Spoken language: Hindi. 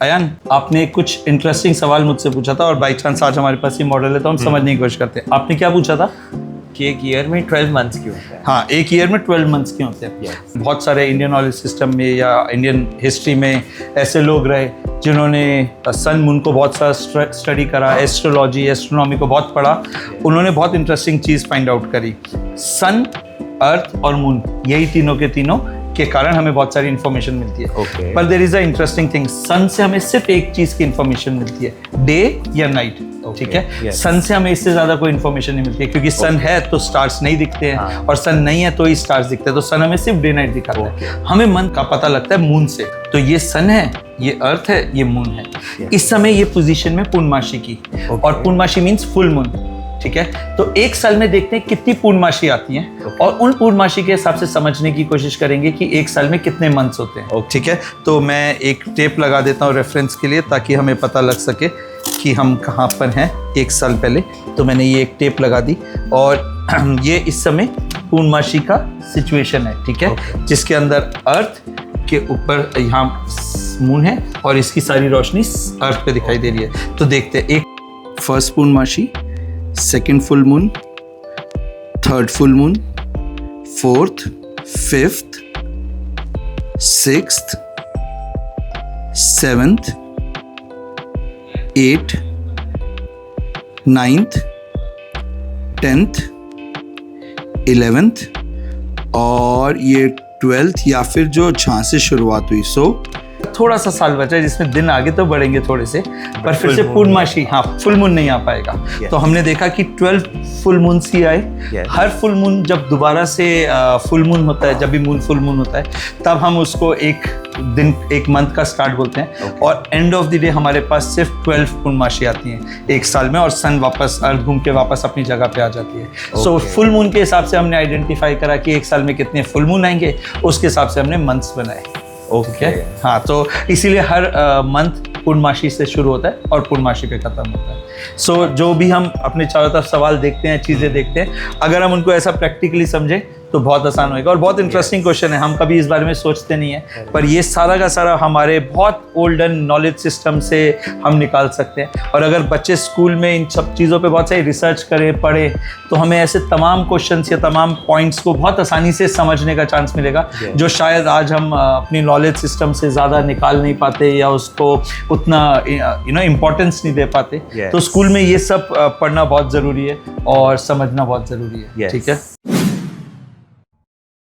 अयान, आपने कुछ इंटरेस्टिंग सवाल मुझसे पूछा था और बाई चांस आज हमारे पास ये मॉडल है तो हम समझने की कोशिश करते हैं। आपने क्या पूछा था कि एक ईयर में 12 मंथ्स क्यों होता है? हाँ, एक ईयर में 12 मंथ्स क्यों होते हैं। Yes. बहुत सारे इंडियन नॉलेज सिस्टम में या इंडियन हिस्ट्री में ऐसे लोग रहे जिन्होंने सन मून को बहुत सारा स्टडी करा, एस्ट्रोलॉजी एस्ट्रोनॉमी को बहुत पढ़ा। उन्होंने बहुत इंटरेस्टिंग चीज़ फाइंड आउट करी। सन, अर्थ और मून, यही तीनों के तीनों के कारण हमें बहुत सारी इन्फॉर्मेशन मिलती है। Okay. पर there is a interesting thing, sun से हमें सिर्फ एक चीज़ की इन्फॉर्मेशन मिलती है, डे या नाइट। ठीक है, yes. सन से हमें इससे ज्यादा कोई इन्फॉर्मेशन नहीं मिलती है, क्योंकि सन है तो स्टार्स नहीं दिखते हैं, हाँ. और सन नहीं है तो ही स्टार्स दिखते हैं। तो सन हमें सिर्फ डे नाइट दिखाता है। हमें मंथ का पता लगता है मून से। तो ये सन है, ये अर्थ है, ये मून है। इस समय ये पोजीशन में पूर्णमासी की, और पूर्णमासी मीन्स फुल मून। ठीक है, तो एक साल में देखते हैं कितनी पूर्णमासी आती हैं, और उन पूर्णमासी के हिसाब से समझने की कोशिश करेंगे कि एक साल में कितने मंथ्स होते हैं। ठीक है, तो मैं एक टेप लगा देता हूँ रेफरेंस के लिए, ताकि हमें पता लग सके कि हम कहाँ पर हैं एक साल पहले। तो मैंने ये एक टेप लगा दी, और ये इस समय पूर्णमासी का सिचुएशन है। ठीक है, जिसके अंदर अर्थ के ऊपर यहाँ मून है, और इसकी सारी रोशनी अर्थ पे दिखाई दे रही है। तो देखते हैं, एक फर्स्ट पूर्णमासी, second full moon, third full moon, fourth, fifth, sixth, seventh, 8, 9th, 10th, 11th और ये 12th, या फिर जो जहाँ से शुरुआत हुई। सो थोड़ा सा साल बचा है, जिसमें दिन आगे तो बढ़ेंगे थोड़े से, पर फिर से पूर्णमासी, हाँ, फुल मून नहीं आ पाएगा। तो हमने देखा कि 12 फुल मून ही आए। हर फुल मून जब दोबारा से फुल मून होता है, जब भी मून फुल मून होता है, तब हम उसको एक दिन, एक मंथ का स्टार्ट बोलते हैं। और एंड ऑफ द डे हमारे पास सिर्फ 12 पूर्णमासी आती हैं एक साल में, और सन वापस अर्थ घूम के वापस अपनी जगह पे आ जाती है। सो फुल मून के हिसाब से हमने आइडेंटिफाई करा कि एक साल में कितने फुल मून आएंगे, उसके हिसाब से हमने मंथ्स बनाए। ओके, हाँ, तो इसीलिए हर मंथ पूर्णमासी से शुरू होता है और पूर्णमासी पे खत्म होता है। सो जो भी हम अपने चारों तरफ सवाल देखते हैं, चीज़ें देखते हैं, अगर हम उनको ऐसा प्रैक्टिकली समझें तो बहुत आसान होएगा। और बहुत इंटरेस्टिंग क्वेश्चन है, हम कभी इस बारे में सोचते नहीं है, पर ये सारा का सारा हमारे बहुत ओल्डन नॉलेज सिस्टम से हम निकाल सकते हैं। और अगर बच्चे स्कूल में इन सब चीज़ों पे बहुत सारी रिसर्च करें, पढ़े, तो हमें ऐसे तमाम क्वेश्चंस या तमाम पॉइंट्स को बहुत आसानी से समझने का चांस मिलेगा, जो शायद आज हम अपनी नॉलेज सिस्टम से ज़्यादा निकाल नहीं पाते, या उसको उतना इम्पोर्टेंस नहीं दे पाते। तो स्कूल में ये सब पढ़ना बहुत ज़रूरी है और समझना बहुत ज़रूरी है। ठीक है।